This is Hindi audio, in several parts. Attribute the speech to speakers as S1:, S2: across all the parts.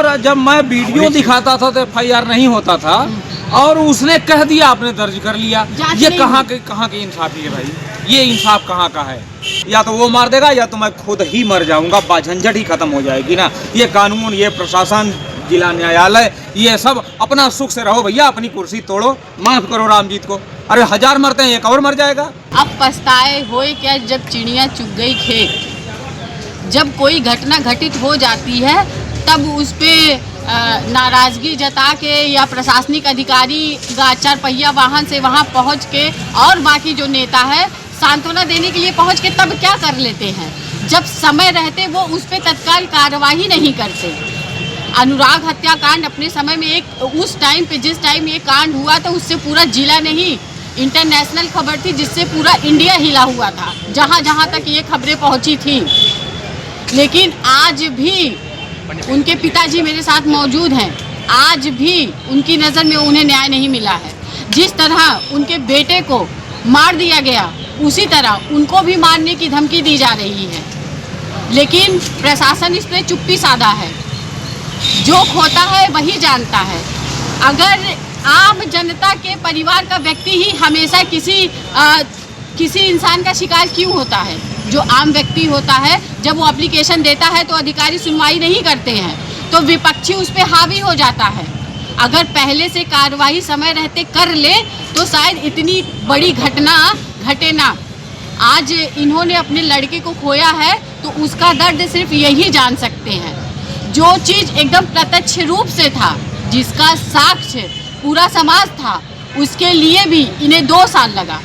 S1: और जब मैं वीडियो दिखाता था तो FIR नहीं होता था, और उसने कह दिया आपने दर्ज कर लिया। ये कहाँ की इंसाफी है भाई? ये इंसाफ कहाँ का है? या तो वो मार देगा या तो मैं खुद ही मर जाऊंगा, झंझट ही खत्म हो जाएगी ना। ये कानून, ये प्रशासन, जिला न्यायालय, ये सब अपना सुख से रहो भैया, अपनी कुर्सी तोड़ो, माफ करो रामजीत को। अरे 1000 मरते हैं, एक और मर जाएगा।
S2: अब पछताए होए क्या जब चिड़िया चुग गई खेत। जब कोई घटना घटित हो जाती है तब उस पर नाराज़गी जता के या प्रशासनिक अधिकारी 4 पहिया वाहन से वहां पहुंच के और बाकी जो नेता है सांत्वना देने के लिए पहुंच के तब क्या कर लेते हैं, जब समय रहते वो उस पर तत्काल कार्रवाई नहीं करते। अनुराग हत्याकांड अपने समय में एक उस टाइम पे जिस टाइम ये कांड हुआ था उससे पूरा जिला नहीं इंटरनेशनल खबर थी, जिससे पूरा इंडिया हिला हुआ था, जहाँ जहाँ तक ये खबरें पहुँची थी। लेकिन आज भी उनके पिताजी मेरे साथ मौजूद हैं, आज भी उनकी नज़र में उन्हें न्याय नहीं मिला है। जिस तरह उनके बेटे को मार दिया गया उसी तरह उनको भी मारने की धमकी दी जा रही है, लेकिन प्रशासन इस पर चुप्पी साधा है। जो खोता है वही जानता है। अगर आम जनता के परिवार का व्यक्ति ही हमेशा किसी इंसान का शिकार क्यों होता है? जो आम व्यक्ति होता है जब वो एप्लीकेशन देता है तो अधिकारी सुनवाई नहीं करते हैं, तो विपक्षी उस पर हावी हो जाता है। अगर पहले से कार्रवाई समय रहते कर ले तो शायद इतनी बड़ी घटना घटे ना। आज इन्होंने अपने लड़के को खोया है तो उसका दर्द सिर्फ यही जान सकते हैं। जो चीज़ एकदम प्रत्यक्ष रूप से था, जिसका साक्ष्य पूरा समाज था, उसके लिए भी इन्हें 2 साल लगा।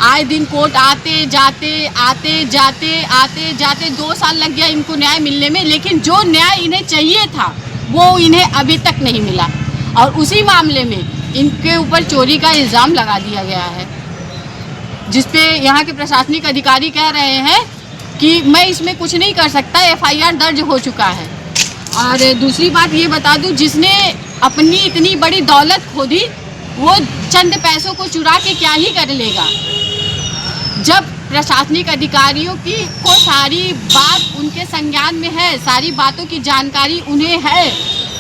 S2: आए दिन कोर्ट आते जाते 2 साल लग गया इनको न्याय मिलने में, लेकिन जो न्याय इन्हें चाहिए था वो इन्हें अभी तक नहीं मिला। और उसी मामले में इनके ऊपर चोरी का इल्ज़ाम लगा दिया गया है, जिसपे यहाँ के प्रशासनिक अधिकारी कह रहे हैं कि मैं इसमें कुछ नहीं कर सकता, FIR दर्ज हो चुका है। और दूसरी बात ये बता दूं, जिसने अपनी इतनी बड़ी दौलत खो दी वो चंद पैसों को चुरा के क्या ही कर लेगा। जब प्रशासनिक अधिकारियों को सारी बात उनके संज्ञान में है, सारी बातों की जानकारी उन्हें है,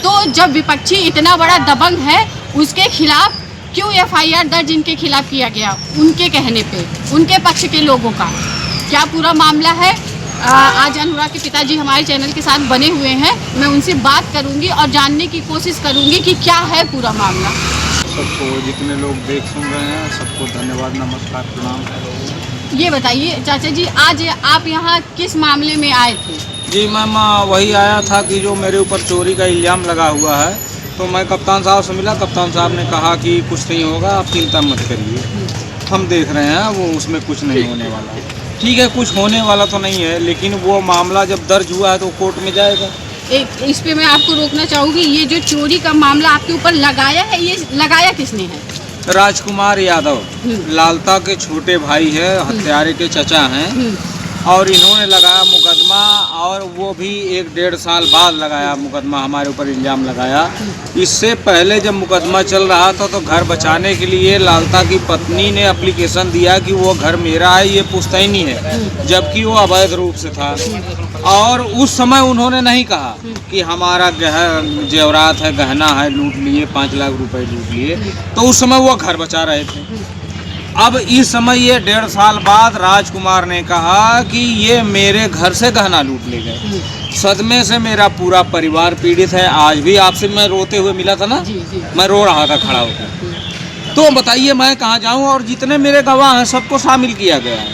S2: तो जब विपक्षी इतना बड़ा दबंग है उसके खिलाफ क्यों FIR दर्ज इनके खिलाफ किया गया? उनके कहने पे, उनके पक्ष के लोगों का क्या पूरा मामला है? आज अनुराग के पिताजी हमारे चैनल के साथ बने हुए हैं, मैं उनसे बात करूंगी और जानने की कोशिश करूंगी कि क्या है पूरा मामला।
S1: सबको, जितने लोग देख सुन रहे हैं सबको धन्यवाद, नमस्कार, प्रणाम।
S2: ये बताइए चाचा जी, आज आप यहाँ किस मामले में आए थे?
S1: जी मैम, वही आया था कि जो मेरे ऊपर चोरी का इल्ज़ाम लगा हुआ है, तो मैं कप्तान साहब से मिला। कप्तान साहब ने कहा कि कुछ नहीं होगा, आप चिंता मत करिए, हम देख रहे हैं, वो उसमें कुछ नहीं होने वाला है। ठीक है, कुछ होने वाला तो नहीं है, लेकिन वो मामला जब दर्ज हुआ है तो कोर्ट में जाएगा।
S2: इस पे मैं आपको रोकना चाहूँगी, ये जो चोरी का मामला आपके ऊपर लगाया है, ये लगाया किसने है?
S1: राजकुमार यादव, लालता के छोटे भाई है, हत्यारे के चचा हैं, और इन्होंने लगाया मुकदमा, और वो भी 1-1.5 साल बाद लगाया मुकदमा, हमारे ऊपर इल्ज़ाम लगाया। इससे पहले जब मुकदमा चल रहा था तो घर बचाने के लिए लालता की पत्नी ने एप्लीकेशन दिया कि वो घर मेरा है, ये पुश्तैनी है, जबकि वो अवैध रूप से था। और उस समय उन्होंने नहीं कहा कि हमारा जेवरात है, गहना है, लूट लिए, 5 लाख रुपए लूट लिए, तो उस समय वो घर बचा रहे थे। अब इस समय ये 1.5 साल बाद राजकुमार ने कहा कि ये मेरे घर से गहना लूट ले गए। सदमे से मेरा पूरा परिवार पीड़ित है। आज भी आपसे मैं रोते हुए मिला था ना, मैं रो रहा था खड़ा होकर। तो बताइए मैं कहाँ जाऊँ? और जितने मेरे गवाह हैं सबको शामिल किया गया है।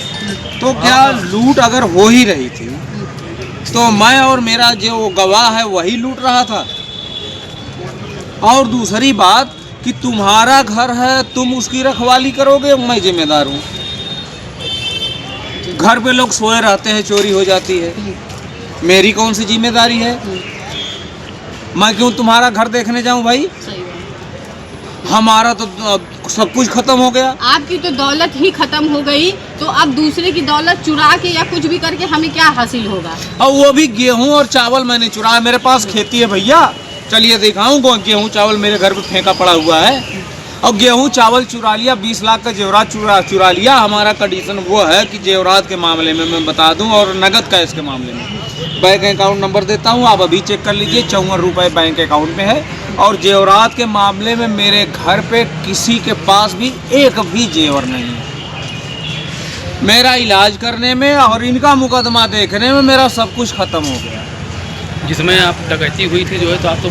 S1: तो क्या लूट अगर हो ही रही थी तो मैं और मेरा जो गवाह है वही लूट रहा था? और दूसरी बात कि तुम्हारा घर है, तुम उसकी रखवाली करोगे, मैं जिम्मेदार हूँ। घर पे लोग सोए रहते हैं, चोरी हो जाती है, मेरी कौन सी जिम्मेदारी है? मैं क्यों तुम्हारा घर देखने जाऊँ भाई? हमारा तो सब कुछ खत्म हो गया।
S2: आपकी तो दौलत ही खत्म हो गई, तो अब दूसरे की दौलत चुरा के या कुछ भी करके हमें क्या हासिल होगा?
S1: और वो भी गेहूं और चावल मैंने चुराया। मेरे पास खेती है भैया, चलिए दिखाऊं, गेहूं चावल मेरे घर पे फेंका पड़ा हुआ है। और गेहूं चावल चुरा लिया, 20 लाख का जेवरात चुरा लिया। हमारा कंडीशन वो है कि जेवरात के मामले में मैं बता दूं और नगद कैश के मामले में बैंक अकाउंट नंबर देता हूं, आप अभी चेक कर लीजिए। 54 रुपये बैंक अकाउंट में है। और जेवरात के मामले में मेरे घर पे किसी के पास भी एक भी जेवर नहीं है। मेरा इलाज करने में और इनका मुकदमा देखने में मेरा सब कुछ खत्म हो गया।
S3: जिसमें आप डकैती हुई थी जो है, तो आप तो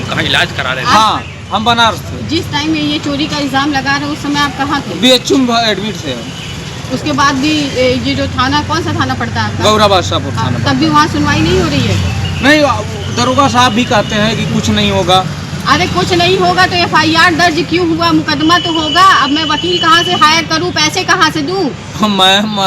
S3: कहाँ इलाज करा रहे थे?
S1: हाँ, हम बनारस थे।
S2: जिस टाइम में ये चोरी का इल्जाम लगा रहे उस समय आप कहाँ थे?
S1: BHU में एडमिट थे हम।
S2: उसके बाद भी ये जो थाना, कौन सा थाना पड़ता है आपका?
S1: गौरा बादशाहपुर थाना।
S2: तब भी वहाँ सुनवाई नहीं हो रही है?
S1: नहीं, दरोगा साहब भी कहते हैं कि कुछ नहीं होगा।
S2: अरे कुछ नहीं होगा तो FIR दर्ज क्यों हुआ? मुकदमा तो होगा। अब मैं वकील कहाँ से हायर करूँ, पैसे कहाँ से दूँ?
S1: मैम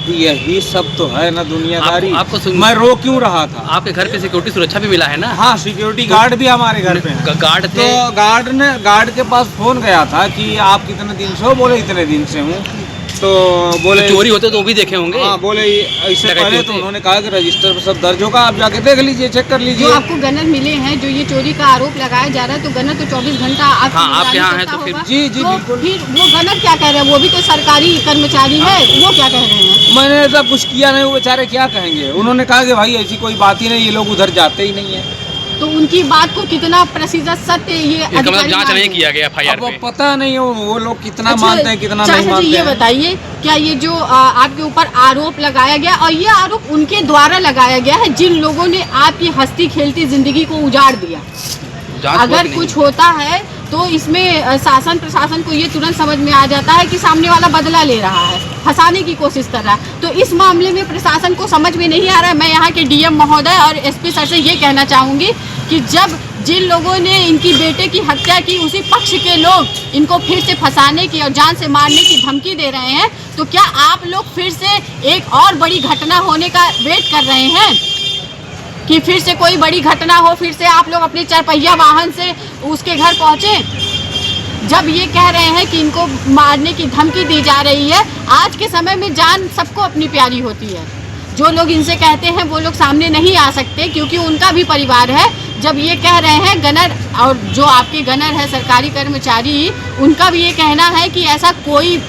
S1: यही सब तो है ना दुनियादारी।
S3: आपको
S1: मैं रो क्यों रहा था?
S3: आपके घर पे सिक्योरिटी सुरक्षा भी मिला है ना?
S1: हाँ, सिक्योरिटी गार्ड भी हमारे घर पे है।
S3: गार्ड थे?
S1: तो गार्ड के पास फोन गया था कि आप कितने दिन से हो? बोले इतने दिन से हूँ। तो बोले
S3: तो चोरी होते तो वो भी देखे होंगे।
S1: हाँ, बोले इससे पहले तो उन्होंने कहा कि रजिस्टर पर सब दर्ज होगा, आप जाके देख लीजिए, चेक कर लीजिए।
S2: जो आपको गनर मिले हैं, जो ये चोरी का आरोप लगाया जा रहा है, तो गनर तो 24 घंटा
S3: आपके यहाँ है तो फिर
S1: जी
S2: तो
S1: बिल्कुल।
S2: फिर वो गनर क्या कह रहे हैं? वो भी तो सरकारी कर्मचारी है, वो क्या कह रहे हैं?
S1: मैंने ऐसा कुछ किया नहीं, वो बेचारे क्या कहेंगे? उन्होंने कहा कि भाई ऐसी कोई बात ही नहीं, ये लोग उधर जाते ही नहीं है।
S2: तो उनकी बात को कितना प्रतिशत सत्य ये अधिकारी
S3: जांच नहीं
S2: मानते
S3: किया गया FIR
S1: अब
S3: पे?
S1: पता नहीं वो लोग कितना
S2: अच्छा,
S1: मानते हैं कितना
S2: चाचा
S1: नहीं
S2: जी,
S1: मानते
S2: ये
S1: हैं।
S2: बताइए, क्या ये जो आपके ऊपर आरोप लगाया गया, और ये आरोप उनके द्वारा लगाया गया है जिन लोगों ने आपकी हंसती खेलती जिंदगी को उजाड़ दिया? अगर कुछ होता है तो इसमें शासन प्रशासन को ये तुरंत समझ में आ जाता है कि सामने वाला बदला ले रहा है, फंसाने की कोशिश कर रहा है। तो इस मामले में प्रशासन को समझ में नहीं आ रहा है। मैं यहाँ के DM महोदय और SP सर से ये कहना चाहूँगी कि जब जिन लोगों ने इनकी बेटे की हत्या की, उसी पक्ष के लोग इनको फिर से फंसाने की और जान से मारने की धमकी दे रहे हैं, तो क्या आप लोग फिर से एक और बड़ी घटना होने का वेट कर रहे हैं कि फिर से कोई बड़ी घटना हो, फिर से आप लोग अपने 4 पहिया वाहन से उसके घर पहुँचे? जब ये कह रहे हैं कि इनको मारने की धमकी दी जा रही है, आज के समय में जान सबको अपनी प्यारी होती है। जो लोग इनसे कहते हैं वो लोग सामने नहीं आ सकते क्योंकि उनका भी परिवार है। जब ये कह रहे हैं गनर, और जो आपके गनर है सरकारी कर्मचारी, उनका भी ये कहना है कि ऐसा कोई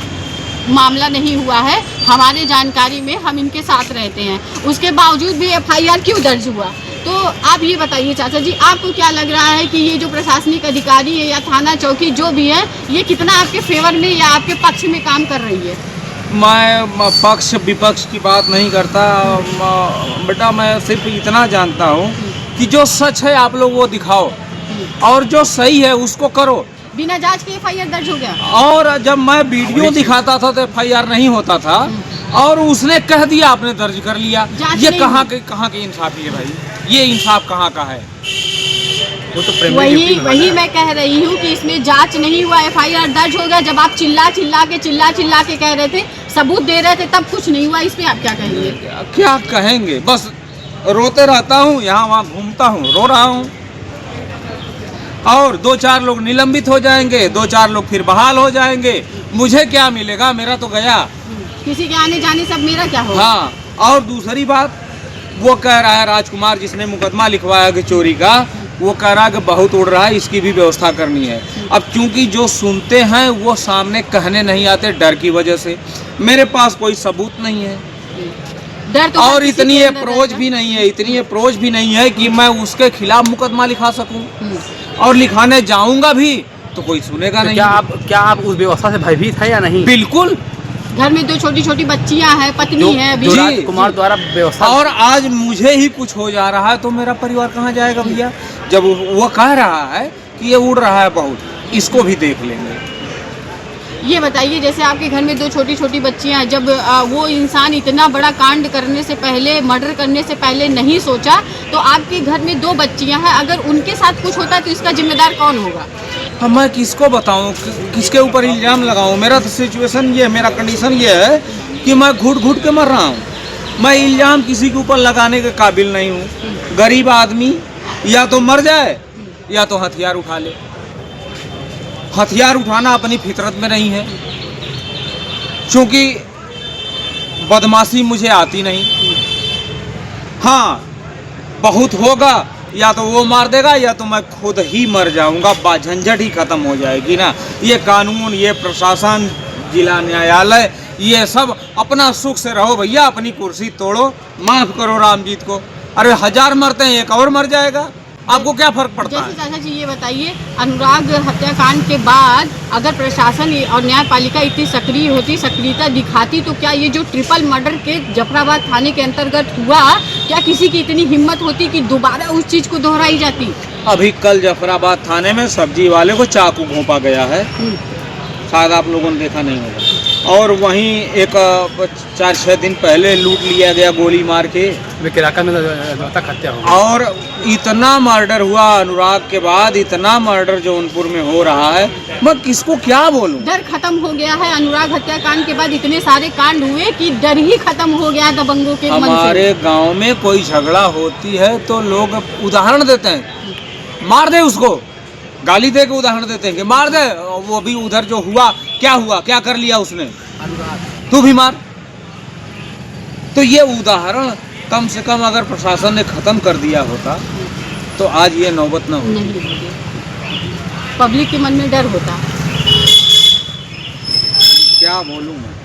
S2: मामला नहीं हुआ है, हमारे जानकारी में, हम इनके साथ रहते हैं, उसके बावजूद भी FIR क्यों दर्ज हुआ? तो आप ये बताइए चाचा जी, आपको क्या लग रहा है कि ये जो प्रशासनिक अधिकारी है या थाना चौकी जो भी है, ये कितना आपके फेवर में या आपके पक्ष में काम कर रही है?
S1: मैं पक्ष विपक्ष की बात नहीं करता बेटा, मैं सिर्फ इतना जानता हूँ कि जो सच है आप लोग वो दिखाओ और जो सही है उसको करो।
S2: बिना जांच के FIR दर्ज हो गया?
S1: और जब मैं वीडियो दिखाता था तो FIR नहीं होता था, और उसने कह दिया आपने दर्ज कर लिया। ये कहाँ की इंसाफी है भाई? ये इंसाफ कहाँ का है?
S3: वो तो
S2: वही मैं कह रही हूँ कि इसमें जांच नहीं हुआ, FIR दर्ज हो गया। जब आप चिल्ला चिल्ला के कह रहे थे, सबूत दे रहे थे, तब कुछ नहीं हुआ। इसमें आप क्या कहेंगे?
S1: क्या कहेंगे, बस रोते रहता हूँ, यहाँ वहाँ घूमता हूँ, रो रहा हूँ, और 2-4 लोग निलंबित हो जाएंगे, 2-4 लोग फिर बहाल हो जाएंगे। मुझे क्या मिलेगा? मेरा तो गया।
S2: किसी के आने जाने सब मेरा क्या होगा?
S1: हाँ, और दूसरी बात, वो कह रहा है राजकुमार जिसने मुकदमा लिखवाया कि चोरी का, वो कह रहा है कि बहुत उड़ रहा है, इसकी भी व्यवस्था करनी है। अब चूंकि जो सुनते हैं वो सामने कहने नहीं आते डर की वजह से। मेरे पास कोई सबूत नहीं है,
S2: डर तो
S1: और इतनी अप्रोच भी नहीं है कि मैं उसके खिलाफ मुकदमा लिखा सकूं, और लिखाने जाऊंगा भी तो कोई सुनेगा नहीं।
S3: क्या आप उस व्यवस्था से भयभीत है या नहीं?
S1: बिल्कुल।
S2: घर में 2 छोटी बच्चियां हैं, पत्नी है,
S3: जो राजकुमार द्वारा व्यवस्था,
S1: और आज मुझे ही कुछ हो जा रहा है तो मेरा परिवार कहाँ जाएगा भैया? जब वो कह रहा है कि ये उड़ रहा है बहुत, इसको भी देख लेंगे।
S2: ये बताइए, जैसे आपके घर में 2 छोटी बच्चियां हैं, जब वो इंसान इतना बड़ा कांड करने से पहले, मर्डर करने से पहले नहीं सोचा, तो आपके घर में 2 बच्चियां हैं, अगर उनके साथ कुछ होता तो इसका जिम्मेदार कौन होगा?
S1: अब मैं किसको बताऊं, किसके ऊपर इल्ज़ाम लगाऊं? मेरा तो सिचुएशन ये है, मेरा कंडीशन ये है कि मैं घुट के मर रहा हूं। मैं इल्ज़ाम किसी के ऊपर लगाने के काबिल नहीं हूं। गरीब आदमी या तो मर जाए या तो हथियार उठा ले। हथियार उठाना अपनी फितरत में नहीं है, क्योंकि बदमाशी मुझे आती नहीं। हाँ, बहुत होगा या तो वो मार देगा या तो मैं खुद ही मर जाऊंगा, झंझट ही खत्म हो जाएगी ना। ये कानून, ये प्रशासन, जिला न्यायालय, ये सब अपना सुख से रहो भैया, अपनी कुर्सी तोड़ो, माफ करो रामजीत को। अरे 1000 मरते हैं, एक और मर जाएगा, आपको क्या फर्क पड़ता
S2: जैसे
S1: है?
S2: चाचा जी ये बताइए, अनुराग हत्याकांड के बाद अगर प्रशासन और न्यायपालिका इतनी सक्रिय होती, सक्रियता दिखाती, तो क्या ये जो ट्रिपल मर्डर के जफराबाद थाने के अंतर्गत हुआ, क्या किसी की इतनी हिम्मत होती कि दोबारा उस चीज को दोहराई जाती?
S1: अभी कल जफराबाद थाने में सब्जी वाले को चाकू घोंपा गया है, शायद आप लोगों ने देखा नहीं होगा। और वहीं एक 4-6 दिन पहले लूट लिया गया गोली मार के,
S3: इलाका में तक हत्या हो गई।
S1: और इतना मर्डर हुआ अनुराग के बाद, इतना मर्डर जौनपुर में हो रहा है, मैं किसको क्या बोलूं।
S2: डर खत्म हो गया है। अनुराग हत्याकांड के बाद इतने सारे कांड हुए कि डर ही खत्म हो गया दबंगों के मन से।
S1: हमारे गांव में कोई झगड़ा होती है तो लोग उदाहरण देते हैं, मार दे उसको, गाली दे के उदाहरण देते हैं कि मार दे। वो भी उधर जो हुआ, क्या कर लिया उसने, तू भी मार। तो ये उदाहरण कम से कम अगर प्रशासन ने खत्म कर दिया होता तो आज ये नौबत न होती।
S2: नहीं, पब्लिक के मन में डर होता।
S1: क्या बोलूं मैं।